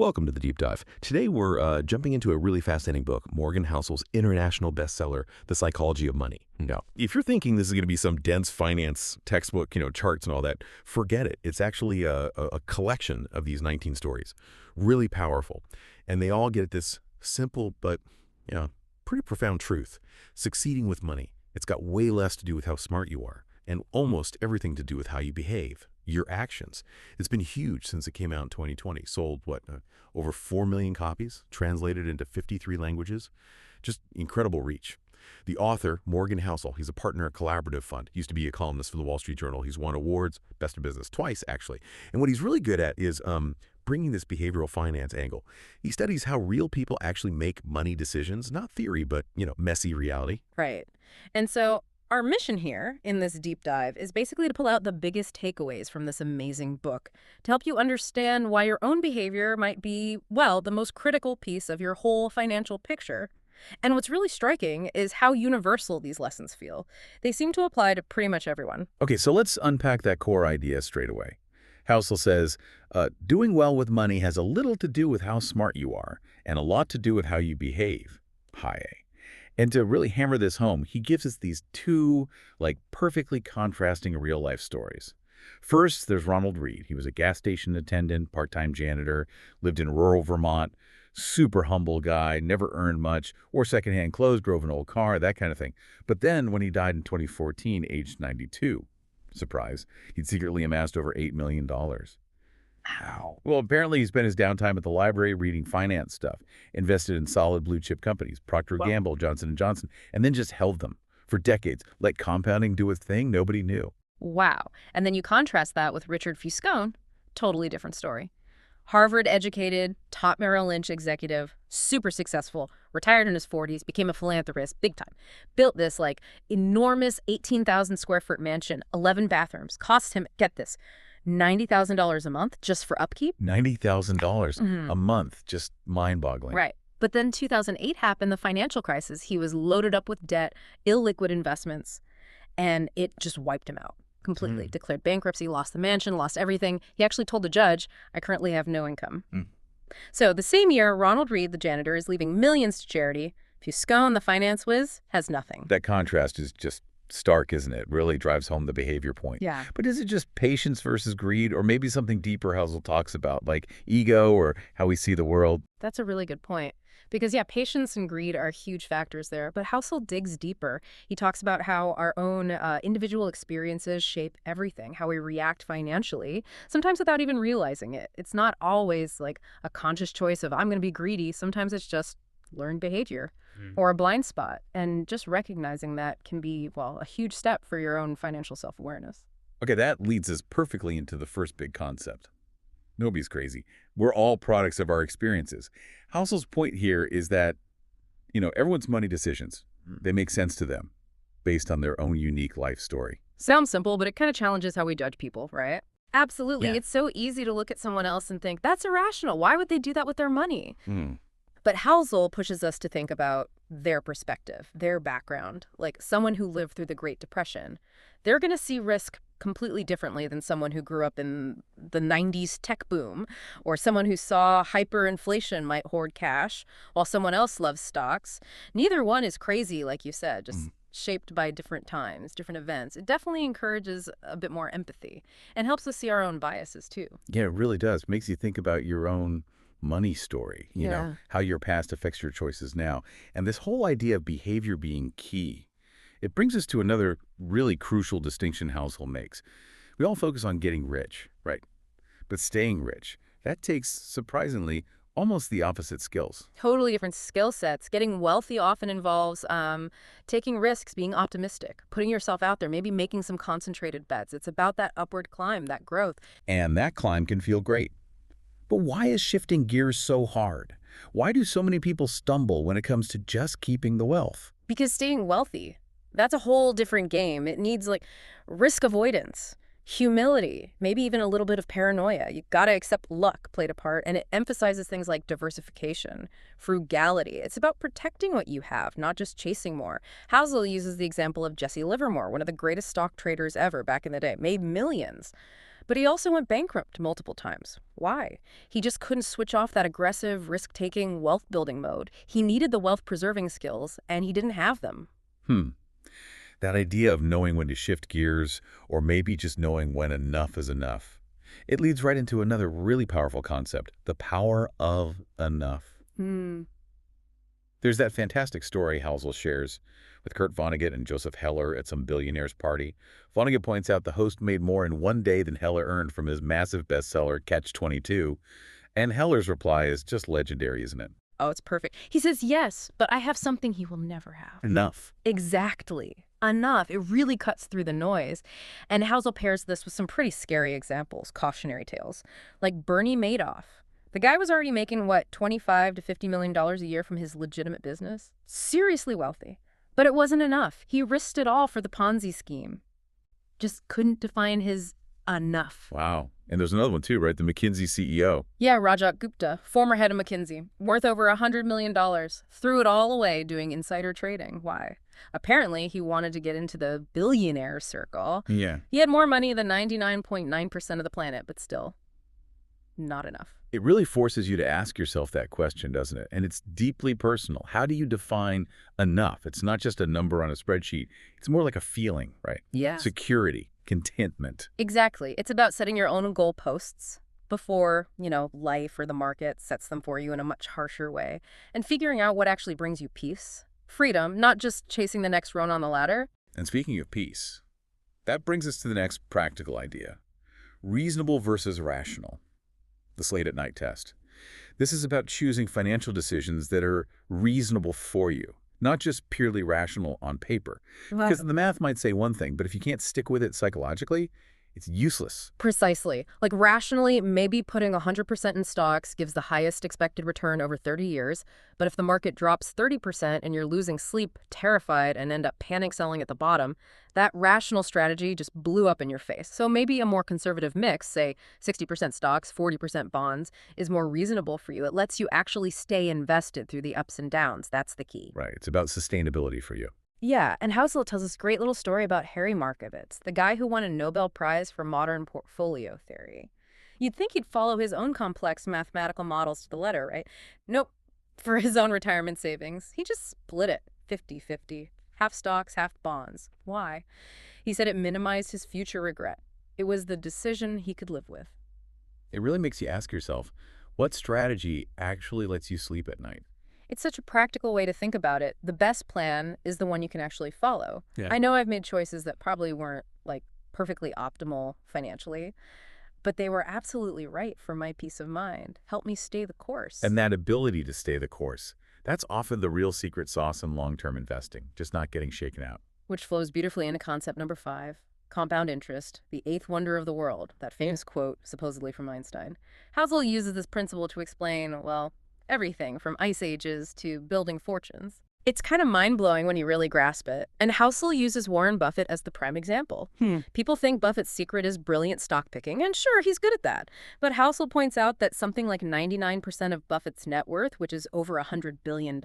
Welcome to the Deep Dive. Today we're jumping into a really fascinating book, Morgan Housel's international bestseller, The Psychology of Money. Now, if you're thinking this is going to be some dense finance textbook, charts and all that, forget it. It's actually a collection of these 19 stories, really powerful. And they all get at this simple but, pretty profound truth. Succeeding with money, it's got way less to do with how smart you are and almost everything to do with how you behave. Your actions. It's been huge since it came out in 2020. Sold, over 4 million copies, translated into 53 languages. Just incredible reach. The author, Morgan Housel, he's a partner at Collaborative Fund. Used to be a columnist for the Wall Street Journal. He's won awards, Best of Business, twice, actually. And what he's really good at is bringing this behavioral finance angle. He studies how real people actually make money decisions, not theory, but, messy reality. Right. And so our mission here in this deep dive is basically to pull out the biggest takeaways from this amazing book to help you understand why your own behavior might be, well, the most critical piece of your whole financial picture. And what's really striking is how universal these lessons feel. They seem to apply to pretty much everyone. Okay, so let's unpack that core idea straight away. Housel says, doing well with money has a little to do with how smart you are and a lot to do with how you behave. High A. And to really hammer this home, he gives us these two, perfectly contrasting real-life stories. First, there's Ronald Read. He was a gas station attendant, part-time janitor, lived in rural Vermont, super humble guy, never earned much, wore secondhand clothes, drove an old car, that kind of thing. But then, when he died in 2014, aged 92, surprise, he'd secretly amassed over $8 million. How? Well, apparently he spent his downtime at the library reading finance stuff, invested in solid blue-chip companies, Procter & Gamble, Johnson & Johnson, and then just held them for decades. Let compounding do its thing, nobody knew. Wow. And then you contrast that with Richard Fuscone, totally different story. Harvard-educated, top Merrill Lynch executive, super successful, retired in his 40s, became a philanthropist, big time. Built this, enormous 18,000 square foot mansion, 11 bathrooms, cost him, get this, $90,000 a month just for upkeep. $90,000 a month, just mind-boggling. Right. But then 2008 happened, the financial crisis. He was loaded up with debt, illiquid investments, and it just wiped him out completely. Declared bankruptcy, lost the mansion, lost everything. He actually told the judge, I currently have no income. So the same year, Ronald Read, the janitor, is leaving millions to charity. Fuscone, the finance whiz, has nothing. That contrast is just stark, isn't it? Really drives home the behavior point. Yeah. But is it just patience versus greed, or maybe something deeper Housel talks about, like ego or how we see the world? That's a really good point. Because, patience and greed are huge factors there. But Housel digs deeper. He talks about how our own individual experiences shape everything, how we react financially, sometimes without even realizing it. It's not always a conscious choice of I'm going to be greedy. Sometimes it's just learned behavior or a blind spot. And just recognizing that can be, a huge step for your own financial self-awareness. Okay, that leads us perfectly into the first big concept. Nobody's crazy. We're all products of our experiences. Housel's point here is that, everyone's money decisions, they make sense to them based on their own unique life story. Sounds simple, but it kind of challenges how we judge people, right? Absolutely. Yeah. It's so easy to look at someone else and think, that's irrational. Why would they do that with their money? But Housel pushes us to think about their perspective, their background, like someone who lived through the Great Depression. They're going to see risk completely differently than someone who grew up in the 90s tech boom, or someone who saw hyperinflation might hoard cash while someone else loves stocks. Neither one is crazy, like you said, just shaped by different times, different events. It definitely encourages a bit more empathy and helps us see our own biases too. Yeah, it really does. Makes you think about your own money story, how your past affects your choices now. And this whole idea of behavior being key, it brings us to another really crucial distinction Housel makes. We all focus on getting rich, right? But staying rich, that takes, surprisingly, almost the opposite skills. Totally different skill sets. Getting wealthy often involves taking risks, being optimistic, putting yourself out there, maybe making some concentrated bets. It's about that upward climb, that growth. And that climb can feel great. But why is shifting gears so hard? Why do so many people stumble when it comes to just keeping the wealth? Because staying wealthy, that's a whole different game. It needs risk avoidance, humility, maybe even a little bit of paranoia. You got to accept luck played a part, and it emphasizes things like diversification, frugality. It's about protecting what you have, not just chasing more. Housel uses the example of Jesse Livermore, one of the greatest stock traders ever back in the day, made millions. But he also went bankrupt multiple times. Why? He just couldn't switch off that aggressive, risk-taking, wealth-building mode. He needed the wealth-preserving skills, and he didn't have them. That idea of knowing when to shift gears, or maybe just knowing when enough is enough. It leads right into another really powerful concept, the power of enough. There's that fantastic story Housel shares with Kurt Vonnegut and Joseph Heller at some billionaire's party. Vonnegut points out the host made more in one day than Heller earned from his massive bestseller, Catch-22. And Heller's reply is just legendary, isn't it? Oh, it's perfect. He says, yes, but I have something he will never have. Enough. Exactly. Enough. It really cuts through the noise. And Housel pairs this with some pretty scary examples, cautionary tales, like Bernie Madoff. The guy was already making, what, $25 to $50 million a year from his legitimate business? Seriously wealthy. But it wasn't enough. He risked it all for the Ponzi scheme. Just couldn't define his enough. Wow. And there's another one too, right? The McKinsey CEO. Yeah, Rajat Gupta, former head of McKinsey, worth over $100 million, threw it all away doing insider trading. Why? Apparently, he wanted to get into the billionaire circle. Yeah. He had more money than 99.9% of the planet, but still, not enough. It really forces you to ask yourself that question, doesn't it? And it's deeply personal. How do you define enough? It's not just a number on a spreadsheet. It's more like a feeling, right? Yeah. Security, contentment. Exactly. It's about setting your own goalposts before, life or the market sets them for you in a much harsher way, and figuring out what actually brings you peace, freedom, not just chasing the next rung on the ladder. And speaking of peace, that brings us to the next practical idea. Reasonable versus rational. The Slate at Night test. This is about choosing financial decisions that are reasonable for you, not just purely rational on paper. Because the math might say one thing, but if you can't stick with it psychologically, it's useless. Precisely. Like rationally, maybe putting 100% in stocks gives the highest expected return over 30 years, but if the market drops 30% and you're losing sleep, terrified, and end up panic selling at the bottom, that rational strategy just blew up in your face. So maybe a more conservative mix, say 60% stocks, 40% bonds, is more reasonable for you. It lets you actually stay invested through the ups and downs. That's the key. Right. It's about sustainability for you. Yeah, and Housel tells us a great little story about Harry Markowitz, the guy who won a Nobel Prize for modern portfolio theory. You'd think he'd follow his own complex mathematical models to the letter, right? Nope. For his own retirement savings, he just split it 50-50, half stocks, half bonds. Why? He said it minimized his future regret. It was the decision he could live with. It really makes you ask yourself, what strategy actually lets you sleep at night? It's such a practical way to think about it. The best plan is the one you can actually follow. Yeah. I know I've made choices that probably weren't, perfectly optimal financially, but they were absolutely right for my peace of mind. Help me stay the course. And that ability to stay the course, that's often the real secret sauce in long-term investing, just not getting shaken out. Which flows beautifully into concept number 5, compound interest, the eighth wonder of the world, that famous quote supposedly from Einstein. Housel uses this principle to explain, everything from ice ages to building fortunes. It's kind of mind-blowing when you really grasp it. And Housel uses Warren Buffett as the prime example. People think Buffett's secret is brilliant stock picking, and sure, he's good at that. But Housel points out that something like 99% of Buffett's net worth, which is over $100 billion,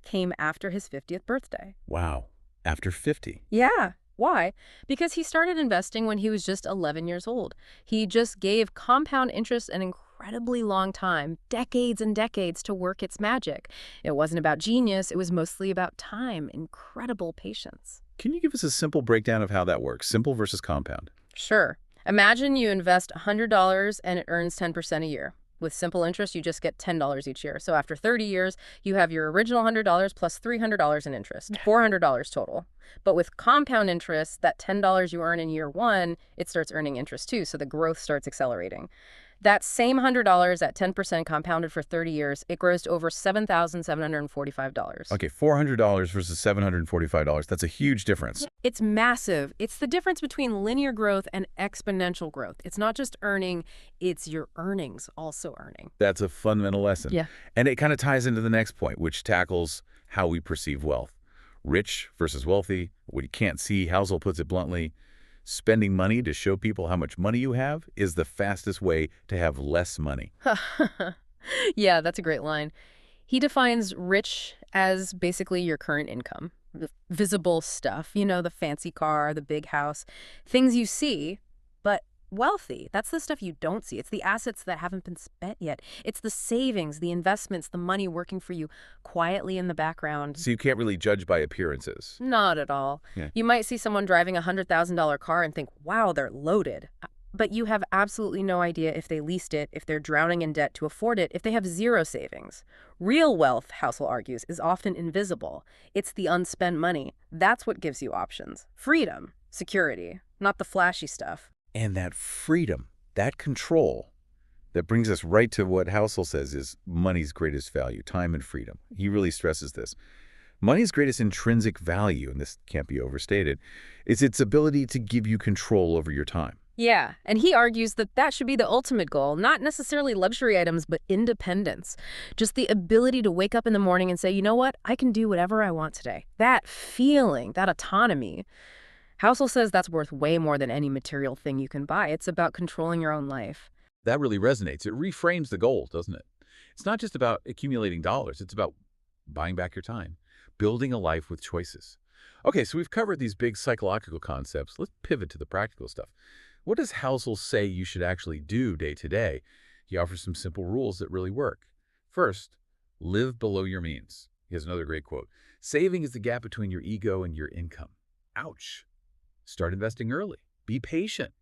came after his 50th birthday. Wow. After 50. Yeah. Why? Because he started investing when he was just 11 years old. He just gave compound interest an incredibly long time, decades and decades, to work its magic. It wasn't about genius, it was mostly about time, incredible patience. Can you give us a simple breakdown of how that works? Simple versus compound. Sure. Imagine you invest $100 and it earns 10% a year. With simple interest, you just get $10 each year. So after 30 years, you have your original $100 plus $300 in interest, $400 total. But with compound interest, that $10 you earn in year 1, it starts earning interest too, so the growth starts accelerating. That same $100 at 10% compounded for 30 years, it grows to over $7,745. Okay, $400 versus $745. That's a huge difference. It's massive. It's the difference between linear growth and exponential growth. It's not just earning, it's your earnings also earning. That's a fundamental lesson. Yeah. And it kind of ties into the next point, which tackles how we perceive wealth. Rich versus wealthy. What you can't see, Housel puts it bluntly, spending money to show people how much money you have is the fastest way to have less money. Yeah, that's a great line. He defines rich as basically your current income, the visible stuff, the fancy car, the big house, things you see, but wealthy. That's the stuff you don't see. It's the assets that haven't been spent yet. It's the savings, the investments, the money working for you quietly in the background. So you can't really judge by appearances. Not at all. Yeah. You might see someone driving a $100,000 car and think, wow, they're loaded. But you have absolutely no idea if they leased it, if they're drowning in debt to afford it, if they have zero savings. Real wealth, Housel argues, is often invisible. It's the unspent money. That's what gives you options. Freedom, security, not the flashy stuff. And that freedom, that control, that brings us right to what Housel says is money's greatest value, time and freedom. He really stresses this. Money's greatest intrinsic value, and this can't be overstated, is its ability to give you control over your time. Yeah, and he argues that that should be the ultimate goal, not necessarily luxury items, but independence. Just the ability to wake up in the morning and say, you know what, I can do whatever I want today. That feeling, that autonomy. Housel says that's worth way more than any material thing you can buy. It's about controlling your own life. That really resonates. It reframes the goal, doesn't it? It's not just about accumulating dollars. It's about buying back your time, building a life with choices. Okay, so we've covered these big psychological concepts. Let's pivot to the practical stuff. What does Housel say you should actually do day to day? He offers some simple rules that really work. First, live below your means. He has another great quote. Saving is the gap between your ego and your income. Ouch. Start investing early. Be patient.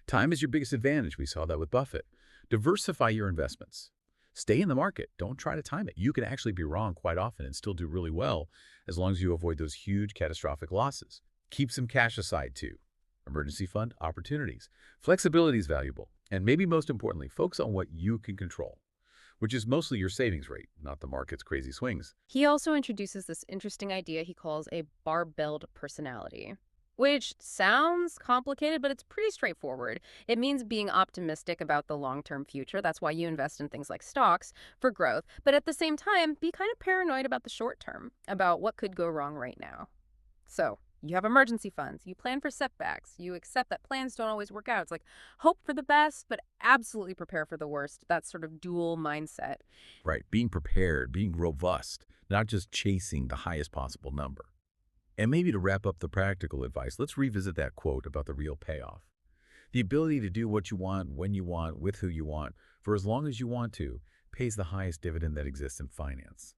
Time is your biggest advantage. We saw that with Buffett. Diversify your investments. Stay in the market. Don't try to time it. You can actually be wrong quite often and still do really well as long as you avoid those huge catastrophic losses. Keep some cash aside too. Emergency fund opportunities. Flexibility is valuable. And maybe most importantly, focus on what you can control, which is mostly your savings rate, not the market's crazy swings. He also introduces this interesting idea he calls a barbelled personality, which sounds complicated, but it's pretty straightforward. It means being optimistic about the long-term future. That's why you invest in things like stocks for growth. But at the same time, be kind of paranoid about the short term, about what could go wrong right now. So you have emergency funds. You plan for setbacks. You accept that plans don't always work out. It's like hope for the best, but absolutely prepare for the worst. That sort of dual mindset. Right. Being prepared, being robust, not just chasing the highest possible number. And maybe to wrap up the practical advice, let's revisit that quote about the real payoff. The ability to do what you want, when you want, with who you want, for as long as you want to, pays the highest dividend that exists in finance.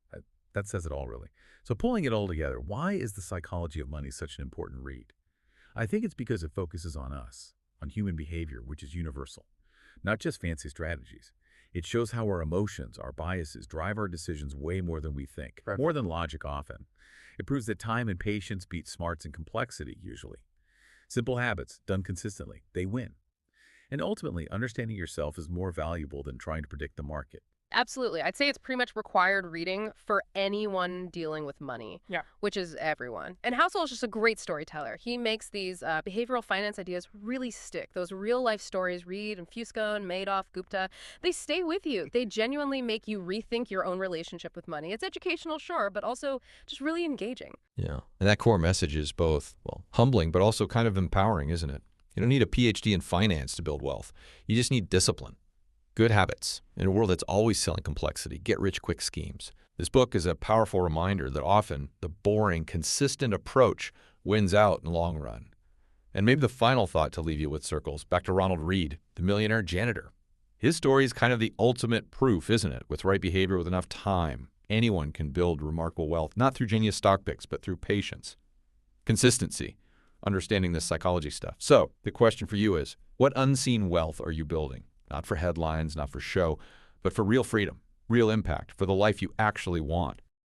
That says it all, really. So pulling it all together, why is The Psychology of Money such an important read? I think it's because it focuses on us, on human behavior, which is universal, not just fancy strategies. It shows how our emotions, our biases, drive our decisions way more than we think, more than logic often. It proves that time and patience beat smarts and complexity, usually. Simple habits, done consistently, they win. And ultimately, understanding yourself is more valuable than trying to predict the market. Absolutely. I'd say it's pretty much required reading for anyone dealing with money, which is everyone. And Housel is just a great storyteller. He makes these behavioral finance ideas really stick. Those real-life stories, Reed and Fusco and Madoff, Gupta, they stay with you. They genuinely make you rethink your own relationship with money. It's educational, sure, but also just really engaging. Yeah, and that core message is both, well, humbling, but also kind of empowering, isn't it? You don't need a PhD in finance to build wealth. You just need discipline. Good habits in a world that's always selling complexity, get-rich-quick schemes. This book is a powerful reminder that often the boring, consistent approach wins out in the long run. And maybe the final thought to leave you with circles, back to Ronald Reed, the millionaire janitor. His story is kind of the ultimate proof, isn't it? With right behavior, with enough time, anyone can build remarkable wealth, not through genius stock picks, but through patience. Consistency, understanding this psychology stuff. So the question for you is, what unseen wealth are you building? Not for headlines, not for show, but for real freedom, real impact, for the life you actually want.